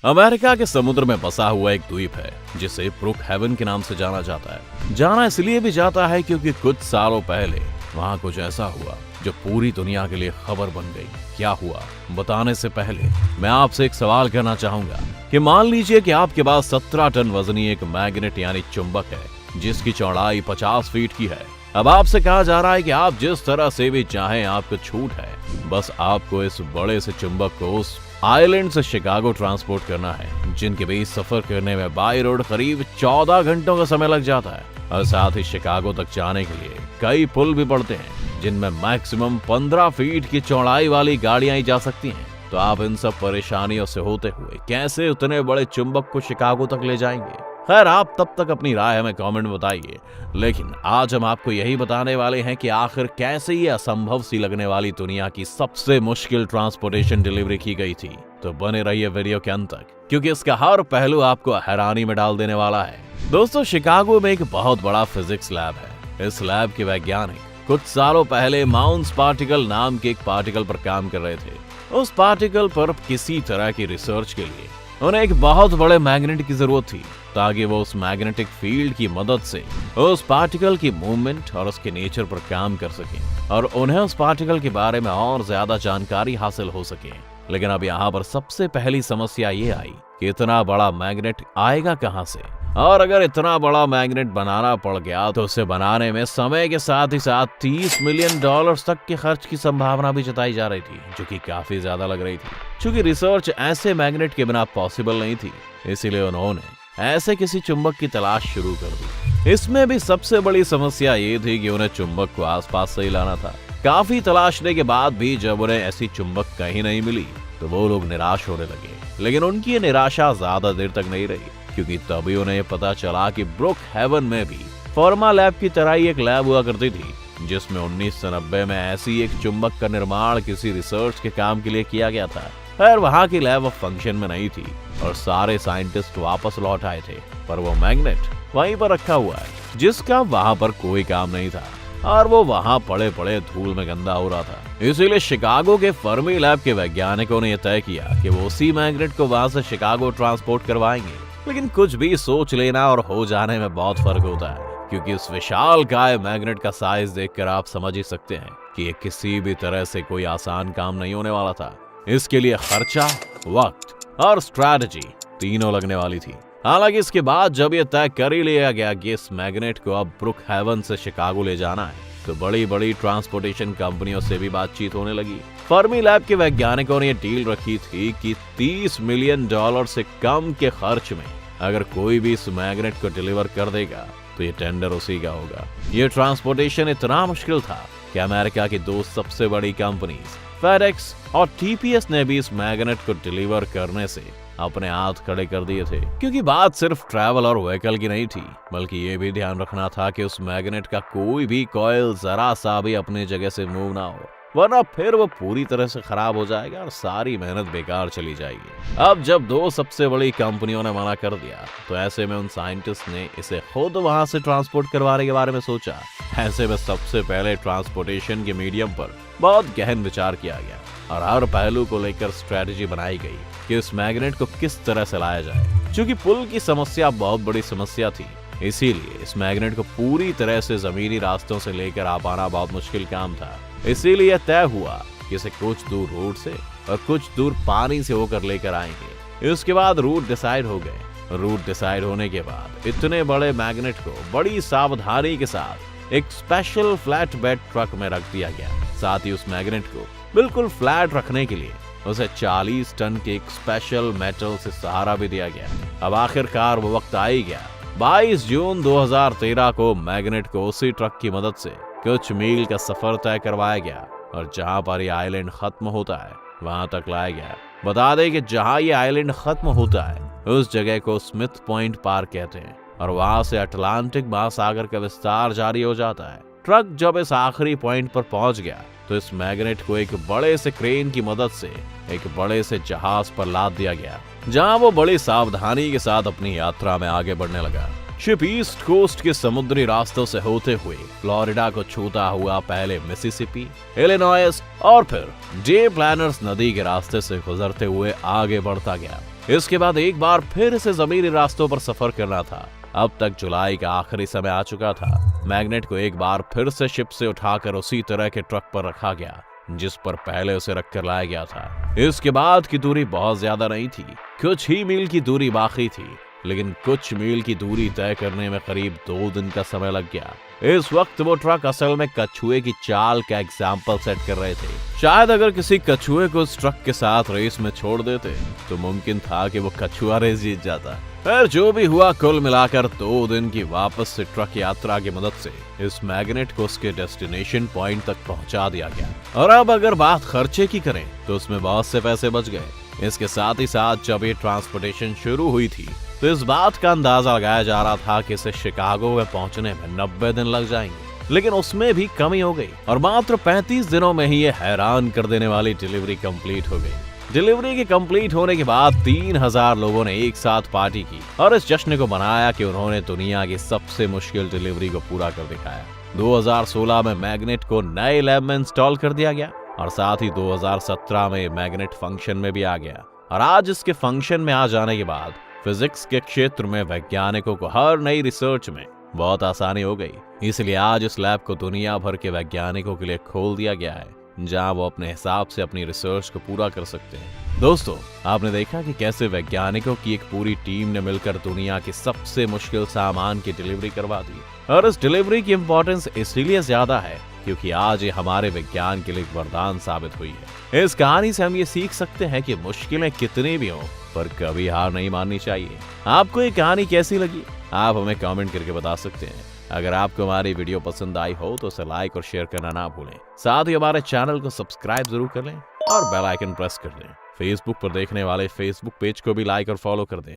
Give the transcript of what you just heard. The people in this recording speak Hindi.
अमेरिका के समुद्र में बसा हुआ एक द्वीप है जिसे ब्रुक हेवन के नाम से जाना जाता है। जाना इसलिए भी जाता है क्योंकि कुछ सालों पहले वहाँ कुछ ऐसा हुआ जो पूरी दुनिया के लिए खबर बन गई। क्या हुआ बताने से पहले मैं आपसे एक सवाल करना चाहूंगा कि मान लीजिए कि आपके पास 17 टन वजनी एक मैग्नेट यानी चुंबक है जिसकी चौड़ाई 50 फीट की है। अब आपसे कहा जा रहा है कि आप जिस तरह से भी चाहें आपको छूट है, बस आपको इस बड़े से चुंबक को उस आइलैंड से शिकागो ट्रांसपोर्ट करना है जिनके बीच सफर करने में बाई रोड करीब 14 घंटों का समय लग जाता है। और साथ ही शिकागो तक जाने के लिए कई पुल भी पड़ते हैं जिनमें मैक्सिमम 15 फीट की चौड़ाई वाली गाड़ियां ही जा सकती हैं। तो आप इन सब परेशानियों से होते हुए कैसे उतने बड़े चुंबक को शिकागो तक ले जाएंगे? खैर, आप तब तक अपनी राय हमें कमेंट में बताइए, लेकिन आज हम आपको यही बताने वाले हैं कि आखिर कैसे ये असंभव सी लगने वाली दुनिया की सबसे मुश्किल ट्रांसपोर्टेशन डिलीवरी की गई थी। तो बने रहिए वीडियो के अंत तक, क्योंकि इसका हर पहलू आपको हैरानी में डाल देने वाला है। दोस्तों, शिकागो में एक बहुत बड़ा फिजिक्स लैब है। इस लैब के वैज्ञानिक कुछ सालों पहले माउंट्स पार्टिकल नाम के एक पार्टिकल पर काम कर रहे थे। उस पार्टिकल पर किसी तरह की रिसर्च के लिए उन्हें एक बहुत बड़े मैग्नेट की जरूरत थी ताकि वो उस मैग्नेटिक फील्ड की मदद से उस पार्टिकल की मूवमेंट और उसके नेचर पर काम कर सकें और उन्हें उस पार्टिकल के बारे में और ज्यादा जानकारी हासिल हो सके। लेकिन अब यहाँ पर सबसे पहली समस्या ये आई कि इतना बड़ा मैग्नेट आएगा कहाँ से, और अगर इतना बड़ा मैग्नेट बनाना पड़ गया तो उसे बनाने में समय के साथ ही साथ $30 मिलियन तक के खर्च की संभावना भी जताई जा रही थी, जो कि काफी ज्यादा लग रही थी। चूंकि रिसर्च ऐसे मैग्नेट के बिना पॉसिबल नहीं थी, इसीलिए उन्होंने ऐसे किसी चुंबक की तलाश शुरू कर दी। इसमें भी सबसे बड़ी समस्या ये थी कि उन्हें चुंबक को आसपास से ही लाना था। काफी तलाशने के बाद भी जब उन्हें ऐसी चुंबक कहीं नहीं मिली तो वो लोग निराश होने लगे। लेकिन उनकी ये निराशा ज्यादा देर तक नहीं रही, क्योंकि तभी उन्हें पता चला कि ब्रुक हेवन में भी फॉर्मा लैब की तरह ही एक लैब हुआ करती थी जिसमें 1990 में ऐसी एक चुंबक का निर्माण किसी रिसर्च के काम के लिए किया गया था। खैर, वहाँ की लैब अब फंक्शन में नहीं थी और सारे साइंटिस्ट वापस लौट आए थे, पर वो मैग्नेट वहीं पर रखा हुआ है जिसका वहाँ पर कोई काम नहीं था और वो वहाँ पड़े पड़े धूल में गंदा हो रहा था। इसीलिए शिकागो के फर्मी लैब के वैज्ञानिकों ने यह तय किया कि वो उसी मैग्नेट को वहाँ से शिकागो ट्रांसपोर्ट करवाएंगे। लेकिन कुछ भी सोच लेना और हो जाने में बहुत फर्क होता है, क्योंकि उस विशालकाय मैग्नेट का साइज देखकर आप समझ ही सकते हैं कि ये किसी भी तरह से कोई आसान काम नहीं होने वाला था। इसके लिए खर्चा, वक्त और स्ट्रैटेजी तीनों लगने वाली थी। हालांकि इसके बाद जब ये तय कर ही लिया गया कि इस मैग्नेट को अब ब्रुक हेवन से शिकागो ले जाना है, तो बड़ी बड़ी ट्रांसपोर्टेशन कंपनियों से भी बातचीत होने लगी। फर्मी लैब के वैज्ञानिकों ने ये डील रखी थी कि $30 मिलियन से कम के खर्च में अगर कोई भी इस मैग्नेट को डिलीवर कर देगा तो ये टेंडर उसी का होगा। ये ट्रांसपोर्टेशन इतना मुश्किल था कि अमेरिका की दो सबसे बड़ी कंपनीज फेडेक्स और टीपीएस ने भी इस मैग्नेट को डिलीवर करने से अपने हाथ खड़े कर दिए थे, क्योंकि बात सिर्फ ट्रैवल और व्हीकल की नहीं थी, बल्कि ये भी ध्यान रखना था कि उस मैग्नेट का कोई भी कॉइल जरा सा भी अपनी जगह से मूव ना हो, वरना फिर वो पूरी तरह से खराब हो जाएगा और सारी मेहनत बेकार चली जाएगी। अब जब दो सबसे बड़ी कंपनियों ने मना कर दिया तो ऐसे में उन साइंटिस्ट ने इसे खुद वहां से ट्रांसपोर्ट करवाने के बारे में सोचा। ऐसे में सबसे पहले ट्रांसपोर्टेशन के मीडियम पर बहुत गहन विचार किया गया और हर पहलू को लेकर स्ट्रेटेजी बनाई गई कि इस मैग्नेट को किस तरह से लाया जाए। चूंकि पुल की समस्या बहुत बड़ी समस्या थी, इसीलिए इस मैग्नेट को पूरी तरह से जमीनी रास्तों से लेकर आ पाना बहुत मुश्किल काम था। इसीलिए तय हुआ कि इसे कुछ दूर रोड से और कुछ दूर पानी से होकर लेकर आएंगे। इसके बाद रूट डिसाइड हो गए। रूट डिसाइड होने के बाद इतने बड़े मैग्नेट को बड़ी सावधानी के साथ एक स्पेशल फ्लैट बेड ट्रक में रख दिया गया। साथ ही उस मैग्नेट को बिल्कुल फ्लैट रखने के लिए उसे 40 टन के एक स्पेशल मेटल से सहारा भी दिया गया। अब आखिरकार वो वक्त आ ही गया। 22 जून 2013 को मैग्नेट को उसी ट्रक की मदद से कुछ मील का सफर तय करवाया गया और जहां पर ये आइलैंड खत्म होता है वहां तक लाया गया। बता दें कि जहां ये आइलैंड खत्म होता है उस जगह को स्मिथ पॉइंट पार्क कहते हैं और वहां से अटलांटिक महासागर का विस्तार जारी हो जाता है। ट्रक जब इस आखिरी पॉइंट पर पहुंच गया तो इस मैग्नेट को एक बड़े से क्रेन की मदद से एक बड़े से जहाज पर लाद दिया गया, जहां वो बड़ी सावधानी के साथ अपनी यात्रा में आगे बढ़ने लगा। शिप ईस्ट कोस्ट के समुद्री रास्तों से होते हुए फ्लोरिडा को छूता हुआ पहले मिसिसिपी, इलिनॉयस और फिर जे प्लानर्स नदी के रास्ते से गुजरते हुए आगे बढ़ता गया। इसके बाद एक बार फिर से जमीनी रास्तों पर सफर करना था। अब तक जुलाई का आखिरी समय आ चुका था। मैग्नेट को एक बार फिर से शिप से उठाकर उसी तरह के ट्रक पर रखा गया जिस पर पहले उसे रखकर लाया गया था। इसके बाद की दूरी बहुत ज्यादा नहीं थी, कुछ ही मील की दूरी बाकी थी, लेकिन कुछ मील की दूरी तय करने में करीब 2 दिन का समय लग गया। इस वक्त वो ट्रक असल में कछुए की चाल का एग्जाम्पल सेट कर रहे थे। शायद अगर किसी कछुए को उस ट्रक के साथ रेस में छोड़ देते तो मुमकिन था कि वो कछुआ रेस जीत जाता। फिर जो भी हुआ, कुल मिलाकर 2 दिन की वापस से ट्रक यात्रा की मदद से इस मैग्नेट को उसके डेस्टिनेशन पॉइंट तक पहुंचा दिया गया। और अब अगर बात खर्चे की करें तो उसमें बहुत से पैसे बच गए। इसके साथ ही साथ जब ये ट्रांसपोर्टेशन शुरू हुई थी तो इस बात का अंदाजा लगाया जा रहा था कि इसे शिकागो में पहुंचने में 90 दिन लग जाएंगे, लेकिन उसमें भी कमी हो गई और मात्र 35 दिनों में ही ये हैरान कर देने वाली डिलीवरी कंप्लीट हो गई। डिलीवरी के कंप्लीट होने के बाद 3000 लोगों ने एक साथ पार्टी की और इस जश्न को मनाया कि उन्होंने दुनिया की सबसे मुश्किल डिलीवरी को पूरा कर दिखाया। 2016 में मैग्नेट को नए लैब में इंस्टॉल कर दिया गया और साथ ही 2017 में मैग्नेट फंक्शन में भी आ गया। और आज इसके फंक्शन में आ जाने के बाद फिजिक्स के क्षेत्र में वैज्ञानिकों को हर नई रिसर्च में बहुत आसानी हो गई। इसलिए आज इस लैब को दुनिया भर के वैज्ञानिकों के लिए खोल दिया गया है, जहां वो अपने हिसाब से अपनी रिसर्च को पूरा कर सकते हैं। दोस्तों, आपने देखा कि कैसे वैज्ञानिकों की एक पूरी टीम ने मिलकर दुनिया के सबसे मुश्किल सामान की डिलीवरी करवा दी। और इस डिलीवरी की इंपॉर्टेंस इसीलिए ज्यादा है क्योंकि आज ये हमारे विज्ञान के लिए एक वरदान साबित हुई है। इस कहानी से हम ये सीख सकते हैं कि मुश्किलें कितनी भी हों, पर कभी हार नहीं माननी चाहिए। आपको ये कहानी कैसी लगी, आप हमें कमेंट करके बता सकते हैं। अगर आपको हमारी वीडियो पसंद आई हो तो उसे लाइक और शेयर करना ना भूलें। साथ ही हमारे चैनल को सब्सक्राइब जरूर कर लें और बेल आइकन प्रेस कर दें। फेसबुक पर देखने वाले फेसबुक पेज को भी लाइक और फॉलो कर दें।